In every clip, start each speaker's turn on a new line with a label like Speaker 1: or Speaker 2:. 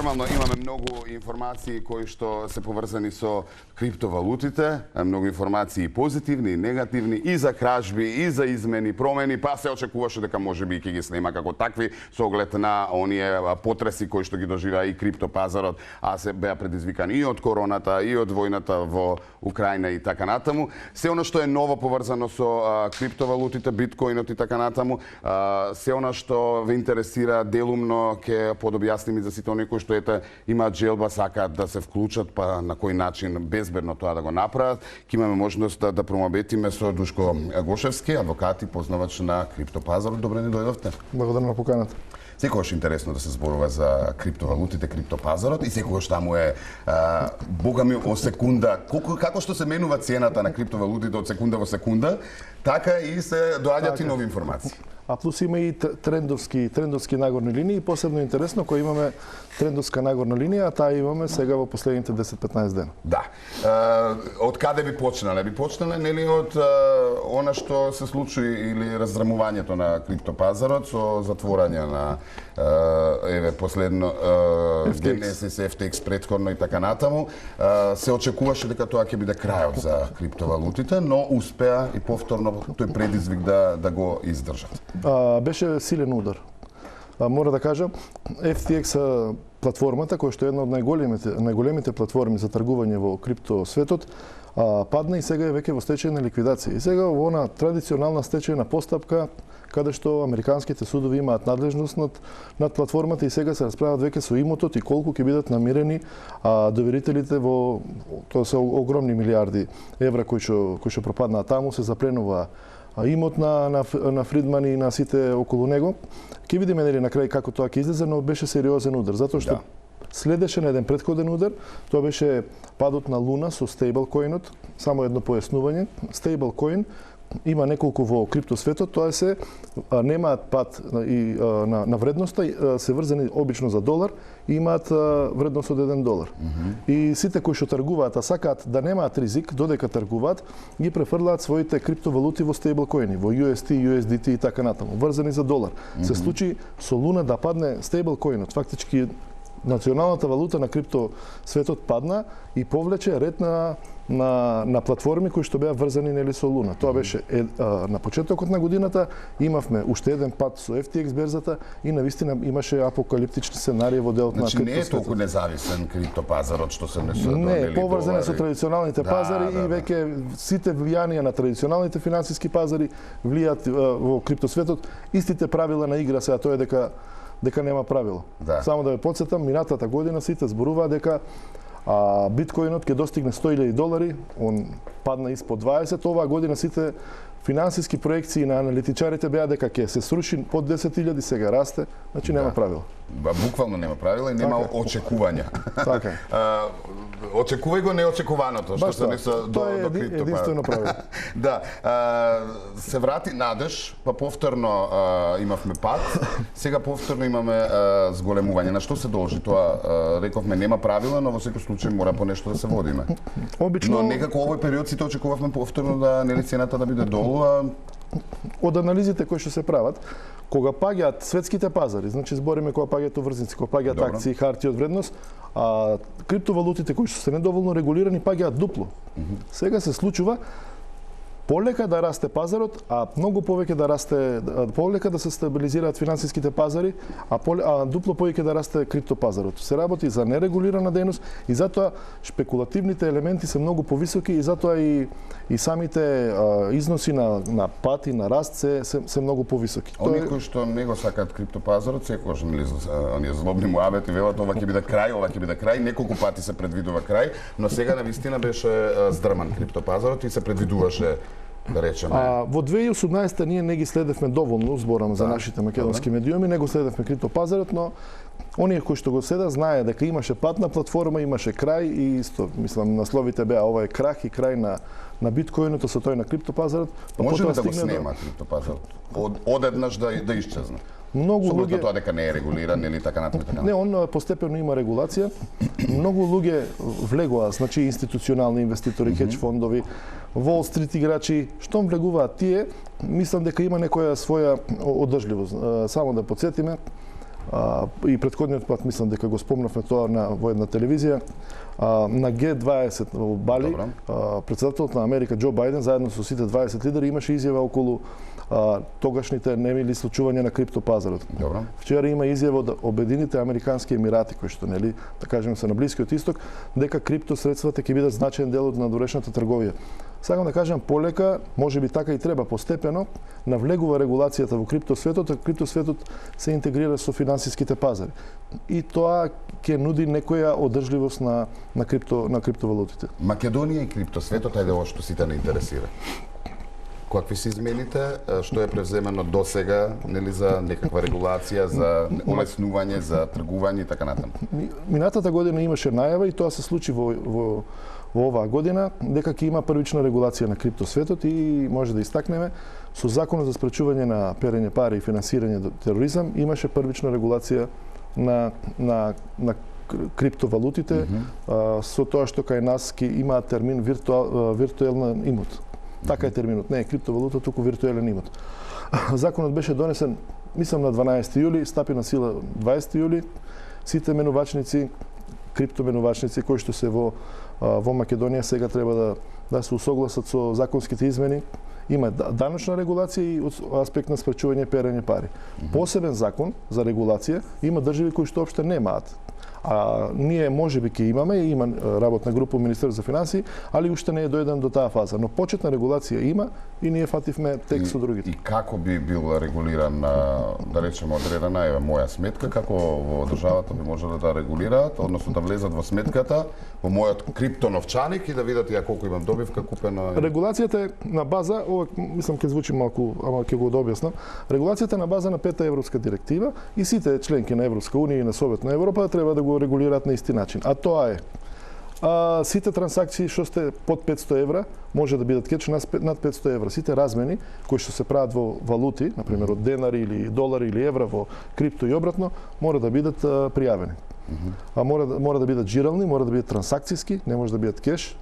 Speaker 1: Нормално имаме многу информации кои што се поврзани со криптовалутите, многу информации позитивни и негативни и за кражби, и за измени, промени, па се очекуваше дека можеби ќе ги снема како такви со оглед на оние потреси кои што ги доживеа и криптопазарот, а се беа предизвикани и од короната, и од војната во Украина и така натаму. Се она што е ново поврзано со криптовалутите, биткоинот и така натаму, се она што ве интересира делумно ќе подобјасниме за сите оние кои што имаат желба, сакаат да се вклучат, па на кој начин безбедно тоа да го направат. Ќе имаме можност да промоветиме со Душко Гошевски, адвокат и познавач на криптопазарот. Добре ни дојдовте.
Speaker 2: Благодарам на поканата.
Speaker 1: Секогаш интересно да се зборува за криптовалутите, криптопазарот и секогаш таму е богами о секунда. Како што се менува цената на криптовалутите од секунда во секунда, така и се доаѓаат и нови информации.
Speaker 2: А плюс има и трендовски нагорни линии. Посебно интересно кој имаме трендовска нагорна линија, а таа имаме сега во последните 10-15 дена.
Speaker 1: Да. Од каде би почнале? Би почнале нели од она што се случи или раздрамувањето на криптопазарот со затворање на последно Genesis, FTX претходно и така натаму. Се очекуваше дека тоа ќе биде крајот за криптовалутите, но успеа и повторно тој предизвик да го издржат.
Speaker 2: Беше силен удар. Мора да кажам, FTX платформата, која што е една од најголемите платформи за тргување во криптосветот, падна и сега е веќе во стечајна ликвидација. И сега во она традиционална стечајна постапка, каде што американските судови имаат надлежност над платформата и сега се расправат веќе со имотот и колку ќе бидат намирени доверителите во тоа се огромни милиарди евра кои што пропаднаа таму, се запленува имот на Фридман и на сите околу него. Ќе видиме нели на крај како тоа ќе излезе, но беше сериозен удар, затоа што следеше на еден претходен удар, тоа беше падот на Луна со стейблкоинот. Само едно појаснување, стейблкоин има неколку во криптосветот, тоа се немаат пат и на вредноста, се врзани обично за долар и имаат вредност од $1. И сите кои што тргуваат, а сакаат да немаат ризик додека тргуваат, ги префрлаат своите криптовалути во стейблкоини, во UST, USDT и така натаму, врзани за долар. Се случи со Луна да падне стейблкоинот, фактички националната валута на криптосветот падна и повлече ред на платформи кои што беа врзани нели со Луна. Тоа беше на почетокот на годината, имавме уште еден пат со FTX берзата и навистина имаше апокалиптични сценарии во делот на криптосветот.
Speaker 1: Не е толку независен криптопазарот што се
Speaker 2: не поврзан со традиционалните пазари и веќе сите влијанија на традиционалните финансиски пазари влијаат во криптосветот. Истите правила на игра сега тоа е дека нема правило. Само да ве потсетам, минатата година сите зборуваа дека биткоинот ќе достигне $100,000, он падна испод 20. Оваа година сите финансиски проекции на аналитичарите беа дека ќе се сруши под 10,000, сега расте, значи нема правило.
Speaker 1: Буквално нема правила и нема очекувања.
Speaker 2: Така.
Speaker 1: Очекувај го неочекуваното, што се несо до криптопазарот.
Speaker 2: Тоа е единствено правило.
Speaker 1: Да, се врати надеж, па повторно имавме пад, сега повторно имаме зголемување. На што се должи тоа? Рековме нема правила, но во секој случај мора по нешто да се водиме.
Speaker 2: Обично,
Speaker 1: но некако овој период сите очекувавме повторно да нели цената да биде долу,
Speaker 2: од анализите кои што се прават, кога паѓаат светските пазари, значи збориме кога паѓаат обврзници, кога паѓаат акции, харти од вредност, криптовалутите кои што се недоволно регулирани паѓаат дупло. Сега се случува полека да расте пазарот, а многу повеќе да расте, полека да се стабилизираат финансиските пазари, а дупло повеќе да расте криптопазарот. Се работи за нерегулирана дејност и затоа шпекулативните елементи се многу повисоки и затоа и самите износи на пат и на раст се многу повисоки.
Speaker 1: Оние кои што не го сакаат криптопазарот, секогаш нели оние злобни муабети велат ова ќе биде крај, неколку пати се предвидува крај, но сега навистина беше здрман криптопазарот и се предвидуваше да речеме.
Speaker 2: Во 2018 ние не ги следевме доволно, зборам за нашите македонски медиуми, не го следевме криптопазарот, но оние кои што го следа знае дека имаше пат на платформа, имаше крај и исто, мислам, насловите беа ова е крах и крај на биткоинот, со тој на криптопазарот.
Speaker 1: Може ли да го снема криптопазарот? Одеднаш да исчезне?
Speaker 2: Многу луѓе
Speaker 1: тоа дека не е регулиран или така натаму.
Speaker 2: Не, он постепено има регулација. Многу луѓе влегоа, значи институционални инвеститори, хедж фондови, Wall Street играчи, штом влегуваат тие, мислам дека има некоја своја одржливост. Само да потсетиме, и претходниот пат мислам дека го спомнавме тоа во една телевизија, на Г20 во Бали, претседателот на Америка Џо Бајден заедно со сите 20 лидери имаше изјава околу тогашните немили случувања на криптопазарот.
Speaker 1: Добро.
Speaker 2: Вчера има изјава од Обединетите Американски Емирати, кои што нели, да кажеме се на Блискиот исток, дека криптосредствата ќе бидат значаен дел од надворешната трговија. Сакам да кажам полека, можеби така и треба постепено, навлегува регулацијата во криптосветот, а криптосветот се интегрира со финансиските пазари. И тоа ќе нуди некоја одржливост на криптовалутите.
Speaker 1: Македонија и криптосветот, ајде ова што сите не интересира. Какви се измените, што е превземено до сега, нели, за некаква регулација, за улеснување, за тргување и така натаму?
Speaker 2: Минатата година имаше најава и тоа се случи во оваа година, дека ќе има првична регулација на криптосветот и може да истакнеме, со Законот за спречување на перење пари и финансирање до тероризам, имаше првична регулација на криптовалутите, со тоа што кај нас ќе има термин виртуелен имот. Така е терминот, не е криптовалута, туку виртуелен имот. Законот беше донесен, мислам, на 12 јули, стапи на сила 20 јули. Сите менувачници, криптоменувачници кои што се во Македонија сега треба да се усогласат со законските измени. Има даночна регулација и од аспект на спречување перење пари. Посебен закон за регулација има држави кои што опште немаат. А ние можеби ќе имаме, има работна група во Министерството за финансии, али уште не е дојден до таа фаза. Но почетна регулација има и ние фативме текст со другите.
Speaker 1: И како би бил регулиран, да речеме, одредена е моја сметка, како во државата би можеле да регулираат, односно да влезат во сметката, во мојот криптоновчаник и да видат ја колку имам добивка купена.
Speaker 2: Регулацијата е на база, ова мислам ќе звучи малку, ама ќе го објаснам. Регулацијата е на база на 5-та европска директива и сите членки на Европска унија и на Совет на Европа треба да го регулираат на исти начин. А тоа е сите трансакции што сте под 500 евра може да бидат кеч над 500 евра. Сите размени кои што се прават во валути, на пример од денари или долари или евра во крипто и обратно, мора да бидат пријавени. Мора да бидат жирални, мора да бидат трансакцијски, не може да бидат кеш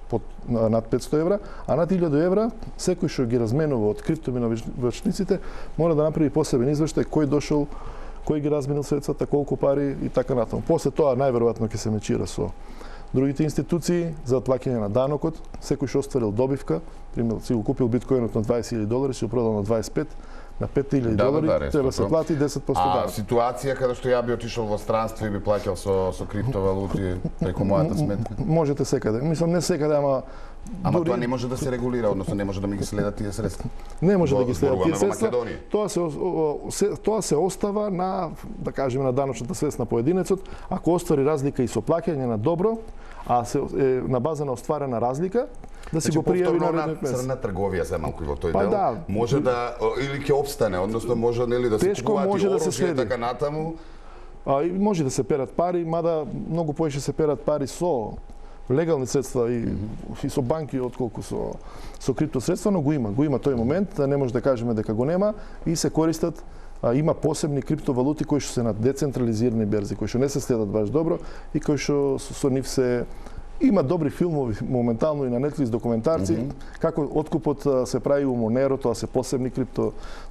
Speaker 2: над 500 евра, а над 1000 евра секој што ги разменува од криптоминувачниците мора да направи посебен извештај кој дошол, кој ги разменил средствата, колку пари и така натаму. После тоа најверојатно ќе се мечира со другите институции за плаќање на данокот. Секој што остварил добивка, пример си го купил биткоинот на $20,000, си го продал на 25, на $5,000 треба се плати 10% данок.
Speaker 1: Ситуација каде што ја би отишол во странство и би плаќал со криптовалути преку мојата сметка?
Speaker 2: Можете секаде. Мислам не секаде, ама
Speaker 1: тоа не може да се регулира, односно не може да ми ги следат тие средства.
Speaker 2: Не може да ги следат тие средства. Тоа се остава на, да кажеме, на даночната свест на поединецот. Ако оствари разлика и со плаќање на добро, а се е на база на остварена разлика, да си го пријави на редниот месец.
Speaker 1: Црна трговија се малку во тој дел. Може да или ќе опстане, односно може нели да се купуваат оружје така натаму.
Speaker 2: Може да се перат пари, мада многу поише се перат пари со легални средства и со банки отколку со криптосредства, но го има тој момент, не може да кажеме дека го нема и се користат. Има посебни криптовалути кои што се на децентрализирани берзи, кои што не се следат баш добро и кои што со нив се има добри филмови моментално и на Netflix документарци, како откупот се прави у Monero, тоа се посебни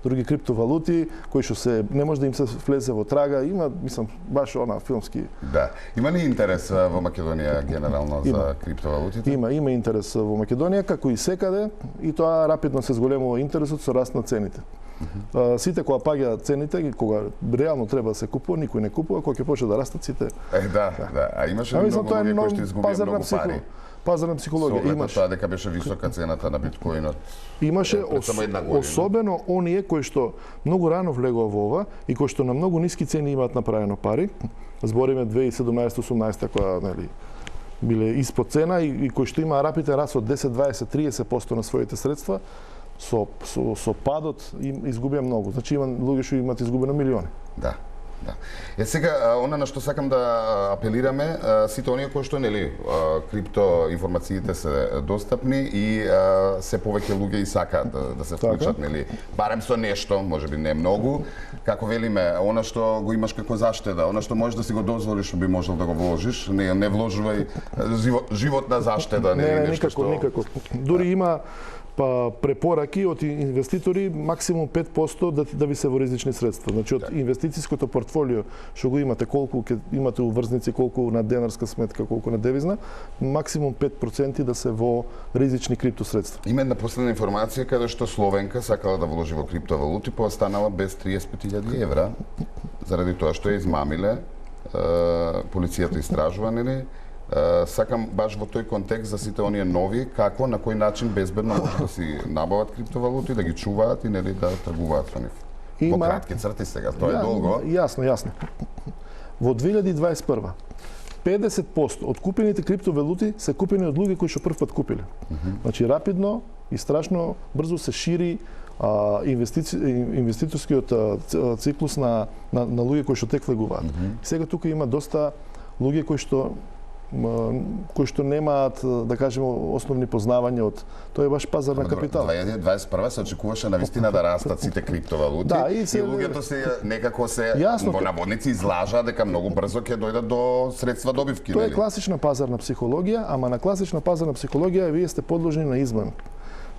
Speaker 2: други криптовалути кои што се не може да им се влезе во трага, има мислам баш она филмски.
Speaker 1: Да. Има ли интерес во Македонија генерално за криптовалутите?
Speaker 2: Има интерес во Македонија како и секаде и тоа рапидно се зголемува интересот со раст на цените. Сите кога паѓаат цените, кога реално треба да се купува, никој не купува, кога ќе почне да растат сите.
Speaker 1: Да. А имаше многу луѓе кои што изгубија многу пари.
Speaker 2: Пазарна психологија
Speaker 1: имаше. Тоа дека беше висока цената на биткоинот.
Speaker 2: Имаше особено оние кои што многу рано влегува во ова и кои што на многу ниски цени имаат направено пари. Збориме 2017-18 кога нели биле испод цена и кои што има рапиден раст од 10, 20, 30% на своите средства. Со падот им изгубија многу. Значи има луѓе што имаат изгубено милиони.
Speaker 1: Да. Сега она на што сакам да апелираме, сите оние кои што нели крипто информациите се достапни и се повеќе луѓе и сакаат да се вклучат, нели, барем со нешто, можеби не многу, како велиме, она што го имаш како заштеда, она што можеш да си го дозволиш, би можел да го вложиш, не вложувај животна заштеда, нели, нешто што...
Speaker 2: Никако. Дури има препораки од инвеститори максимум 5% да ви се во ризични средства. Значи од инвестицијското портфолио што го имате, колку имате уврзници, колку на денарска сметка, колку на девизна, максимум 5% да се во ризични криптосредства.
Speaker 1: Има една последна информација каде што Словенка сакала да вложи во криптовалути, па останала без 35.000 евра заради тоа што ја измамиле. Полицијата истражува, нели? Сакам баш во тој контекст за сите оние нови, како, на кој начин безбедно може да си набават криптовалути, да ги чуваат и нели да тргуваат со нив. Во кратки црти сега, тоа е долго.
Speaker 2: Јасно. Во 2021 50% од купените криптовалути се купени од луѓе кои што прв пат купиле. Значи рапидно и страшно брзо се шири инвеститорскиот циклус на луѓе кои што тек влегуваат. Сега тука има доста луѓе кои што немаат, да кажеме, основни познавања од тој е баш пазар на капитал.
Speaker 1: 2021 се очекуваше навистина да растат сите криптовалути,
Speaker 2: да,
Speaker 1: и луѓето се некако се во наводници излажаа дека многу брзо ќе дојдат до средства добивки.
Speaker 2: Тоа е класична пазарна психологија, ама на класична пазарна психологија вие сте подложени на измами.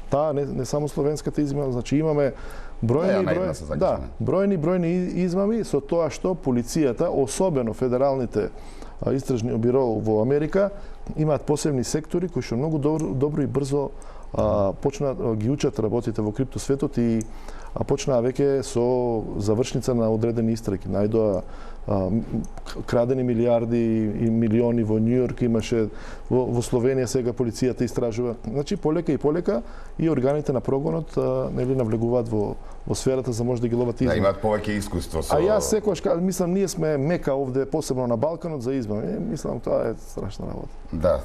Speaker 2: Таа не само словенската измама, значи имаме бројни измами со тоа што полицијата, особено федералните истражни биро во Америка, имаат посебни сектори кои што многу добро и брзо почнаа ги учат работите во криптосветот и почнаа веќе со завршница на одредени истраги. Најдоа крадени милиарди и милиони во Њујорк, имаше во Словенија сега полицијата истражува. Значи полека и органите на прогонот нели навлегуваат во сферата за може да ги ловат измами.
Speaker 1: Да, имаат повеќе искуство со.
Speaker 2: А јас секогаш мислам ние сме мека овде посебно на Балканот за измами. Мислам тоа е страшна работа.
Speaker 1: Да,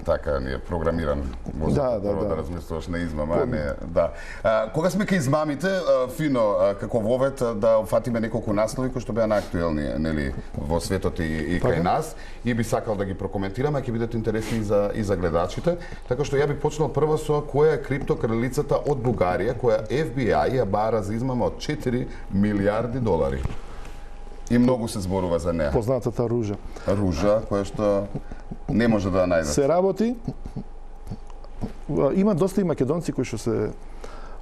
Speaker 1: така ни е програмиран мозокот да размислуваш на измама, не, да. Кога сме кај измамите, фино како вовет да опфатиме неколку наслови кои што беа најактуелни, нели, во светот и кај нас, и би сакал да ги прокоментираме, ќе бидат интересни и за гледачите. Така што ја би почнал прво со која е криптокралицата од Бугарија, која FBI ја бара за измама од 4 милиарди долари. И многу се зборува за неа.
Speaker 2: Познатата Ружа.
Speaker 1: Ружа, која што не може да ја најдат.
Speaker 2: Се работи. Има доста и македонци кои што се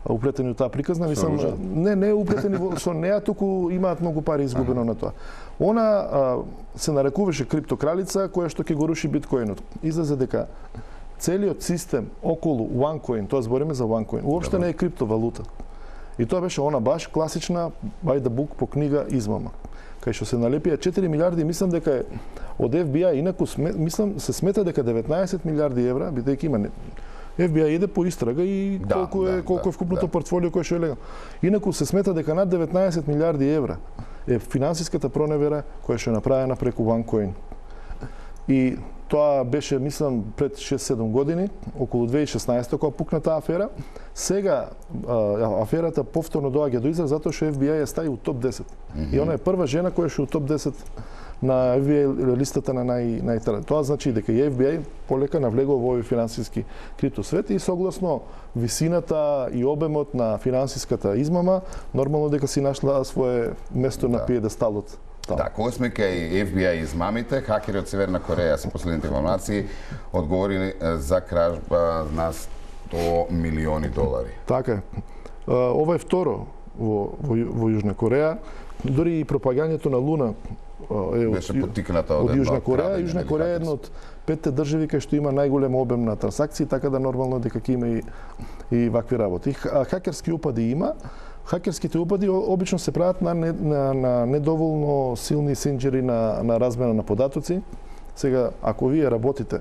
Speaker 2: уплетени од таа приказна, мислам, не уплетени со неа, туку имаат многу пари изгубено на тоа. Она се нарекуваше криптокралица која што ќе го руши биткоинот. Излезе дека целиот систем околу OneCoin, тоа збориме за OneCoin, уопште не е криптовалута. И тоа беше она баш класична by the book по книга измама. Кај што се налепија 4 милиарди, мислам дека е од FBI, инаку мислам се смета дека 19 милиарди евра, бидејќи има FBI иде по истрага и колку е вкупното портфолио кое што е легално. Инаку се смета дека над 19 милиарди евра е финансиската проневера која што е направена преку OneCoin. И тоа беше, мислам, пред 6-7 години, околу 2016 кога пукна таа афера. Сега аферата повторно доаѓа до израз затоа што FBI ја стави у топ 10. И она е прва жена која што е у топ 10 на FBI листата на најталент. Тоа значи дека и FBI полека навлегува во овој финансиски криптосвет и согласно висината и обемот на финансиската измама, нормално дека си нашла свое место на пиедесталот.
Speaker 1: Да, кога сме кај FBI измамите, хакери од Северна Кореја со последните информации одговори за кражба на 100 милиони долари.
Speaker 2: Така е. Ова е второ во Јужна Кореја. Дори и пропагањето на Луна
Speaker 1: беше поттикната од
Speaker 2: Јужна Кореја. Јужна Кореја е една од 5 држави кај што има најголем обем на трансакции, така да нормално дека ќе има и вакви работи. Хакерски упади има. Хакерските упади обично се прават на недоволно силни сенџери на размена на податоци. Сега, ако вие работите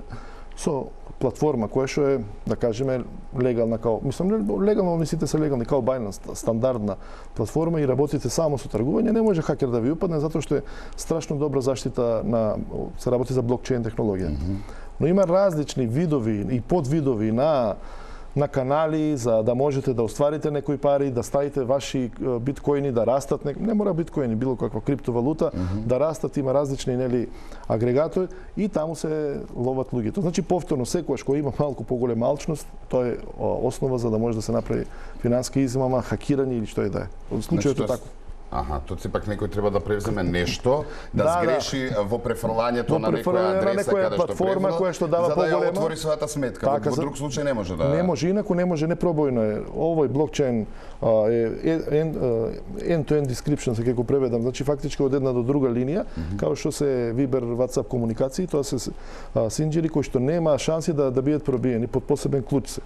Speaker 2: со платформа која што е, да кажеме, легална као, мислам, легално, не сите се легални, као Binance, стандардна платформа и работите само со тргување, не може хакер да ви упадне затоа што е страшно добра заштита се работи за блокчейн технологија. Но има различни видови и подвидови на канали за да можете да остварите некои пари, да ставите ваши биткоини да растат, не мора биткоини, било каква криптовалута, да растат, има различни агрегатори и таму се ловат луѓето. Значи повторно секогаш кога има малку поголема алчност, тоа е основа за да може да се направи финанска измама, хакирање или што е да е. Во случајот е така.
Speaker 1: Аха, тоа сепак некој треба да превземе нешто, да
Speaker 2: Да,
Speaker 1: сгреши во префрлањето
Speaker 2: Во
Speaker 1: на некоја
Speaker 2: префрлање на
Speaker 1: адреса
Speaker 2: некоја
Speaker 1: каде што
Speaker 2: платформа
Speaker 1: префрло,
Speaker 2: која што дава
Speaker 1: за да ја
Speaker 2: поголема.
Speaker 1: отвори својата сметка.
Speaker 2: Така,
Speaker 1: Во друг случај не може да...
Speaker 2: Не може, инаку не може, непробојно е. Овој блокчейн end-to-end description, се како преведам, значи фактички од една до друга линија, као што се Viber, WhatsApp комуникации, тоа се синџери кои што нема шанси да бидат пробиени под посебен клуч се.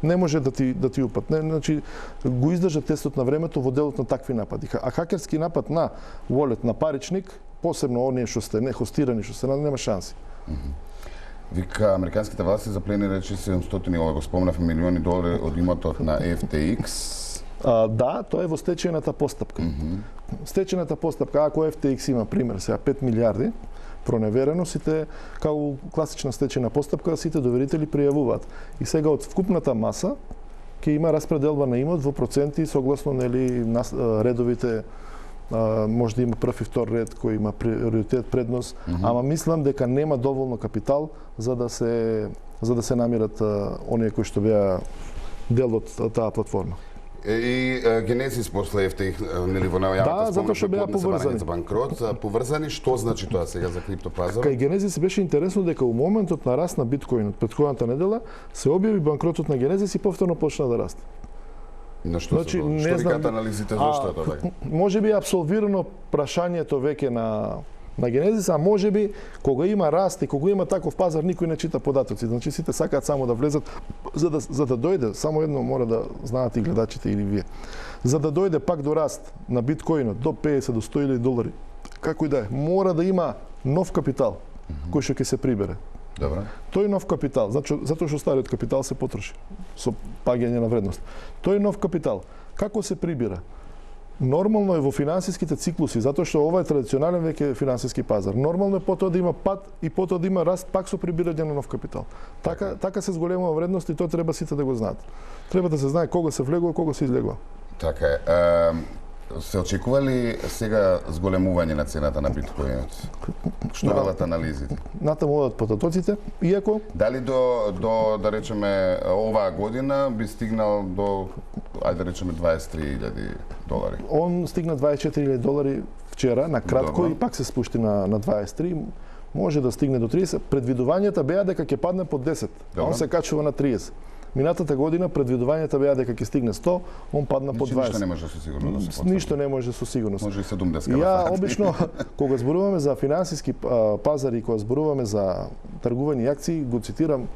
Speaker 2: Не може да ти упат. Не, значи го издржа тестот на времето во делот на такви напади. А хакерски напад на wallet, на паричник, посебно оние што сте не хостирани, што се нема шанси.
Speaker 1: Вика, американските власти заплени речи 700, ова го спомнав, милиони долари од имотот на FTX.
Speaker 2: Да, тоа е во стечајната постапка. Стечајната постапка, ако FTX има пример сега 5 милиарди, проневерено, сите, као класична стечајна постапка, сите доверители пријавуваат. И сега од вкупната маса ќе има распределба на имот во проценти согласно редовите, може да има прв и втор ред кој има приоритет, предност, ама мислам дека нема доволно капитал за да се намират оние кои што беа дел од таа платформа.
Speaker 1: И Генезис после FTX, нели во најавната
Speaker 2: затоа што беа поврзани
Speaker 1: за банкрот, поврзани, што значи тоа сега за криптопазарот?
Speaker 2: Кај Генезис беше интересно дека у моментот на раст на биткоинот предходната недела се објави банкротот на Генезис и повторно почна да расте.
Speaker 1: На што
Speaker 2: Значи,
Speaker 1: се што викаат анализите зашто е тоа така?
Speaker 2: Може би апсолвирано прашањето веќе на Генезис, а може би кога има раст и кога има таков пазар никој не чита податоци. Значи сите сакаат само да влезат за да дојде, само едно мора да знаат и гледачите или вие. За да дојде пак до раст на биткоинот до 50 до 100 долари, како и да е, мора да има нов капитал кој што ќе се прибере.
Speaker 1: Добро.
Speaker 2: Тој нов капитал, значи затоа што стариот капитал се потроши со паѓање на вредност. Тој нов капитал како се прибира? Нормално е во финансиските циклуси, затоа што ова е традиционален веќе финансиски пазар. Нормално е потоа да има пад и потоа да има раст пак со прибирање на нов капитал. Така се зголемува вредност и тоа треба сите да го знаат. Треба да се знае кога се влегува, кога се излегува.
Speaker 1: Така е. Се очекува ли сега зголемување на цената на биткоинот? Што велат анализите?
Speaker 2: Натаму одат потоците, иако
Speaker 1: дали до да речеме оваа година би стигнал до ајде да речеме 23.000 долари. Он
Speaker 2: стигна 24.000 долари вчера на кратко. Добро. И пак се спушти на 23. Може да стигне до 30. Предвидувањата беа дека ќе падне под 10. Добро. Он се качува на 30. Минатата година предвидувањата беа дека ќе стигне 100, он падна под 20.
Speaker 1: Ништо не може со сигурност да се потврди.
Speaker 2: Ништо не може со сигурност.
Speaker 1: Може и 70.
Speaker 2: Ја обично кога зборуваме за финансиски пазари, кога зборуваме за тргување акции, го цитирам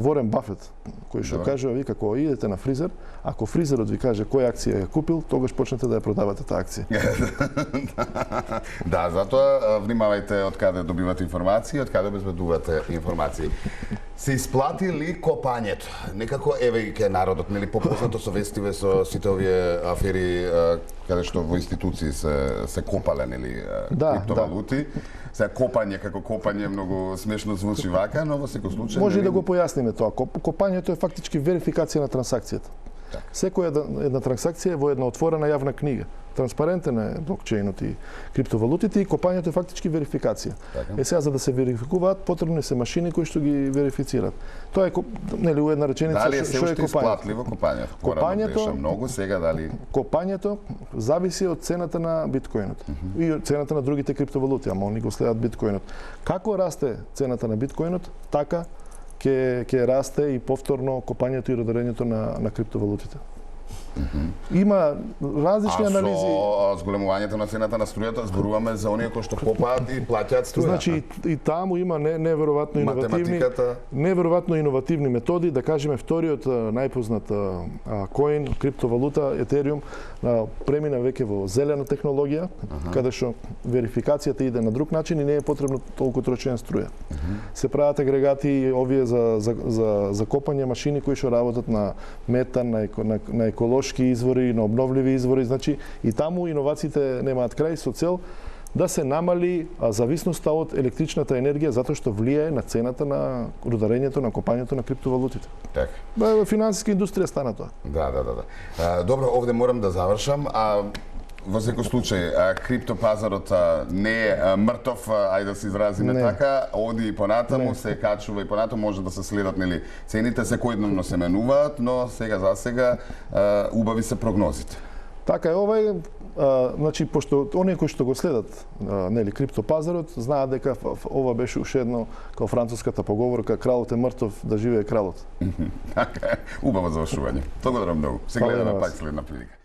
Speaker 2: Ворен Бафет, кој што кажува, вика, кога идете на фризер, ако фризерот ви каже која акција ја купил, тогаш почнете да ја продавате таа акција.
Speaker 1: Да, затоа внимавајте од каде добивате информации, од каде обезбедувате информации. Се исплати ли копањето? Некако еве ке народот, нели попознато со вестиве со сите овие афери каде што во институции се копале, нели, криптовалути. Сега копање како копање многу смешно звучи вака, но во секој случај
Speaker 2: може да го појасниме тоа. Копањето е фактички верификација на трансакцијата. Секоја една трансакција е во една отворена јавна книга. Транспарентен е блокчейнот и криптовалутите и копањето е фактички верификација. Сега за да се верификуваат потребни се машини кои што ги верифицираат. Тоа е нели една реченица
Speaker 1: што е копањето. Копањето многу сега дали
Speaker 2: копањето зависи од цената на биткоинот и од цената на другите криптовалути, ама они го следат биткоинот. Како расте цената на биткоинот, така ќе расте и повторно копањето и родарењето на криптовалутите. Има различни анализи.
Speaker 1: А со зголемувањето на цената на струјата зборуваме за оние кои што копаат и плаќаат струја.
Speaker 2: Значи и таму има неверојатно иновативни методи, да кажеме вториот најпознат коин, криптовалута Етериум премина веќе во зелена технологија, каде што верификацијата иде на друг начин и не е потребно толку трошење струја. Се прават агрегати овие за копање машини кои што работат на метан, на еколошки извори, на обновливи извори, значи и таму иновациите немаат крај со цел да се намали зависноста од електричната енергија затоа што влијае на цената на родарењето, на копањето на криптовалутите.
Speaker 1: Така.
Speaker 2: Во финансиска индустрија стана тоа.
Speaker 1: Да. Добро, овде морам да завршам. Во секој случај, криптопазарот не е мртов, ајде да се изразиме така, оди и понатаму, се качува и понатаму, може да се следат, нели, цените секојдневно се менуваат, но сега за сега убави се прогнозите.
Speaker 2: Така е, Значи, пошто оние кои што го следат нели криптопазарот знаат дека ова беше уште едно као француската поговорка кралот е мртов, да живее кралот.
Speaker 1: Така е. Убаво завршување. Благодарам многу. Се гледаме пак следна прилика.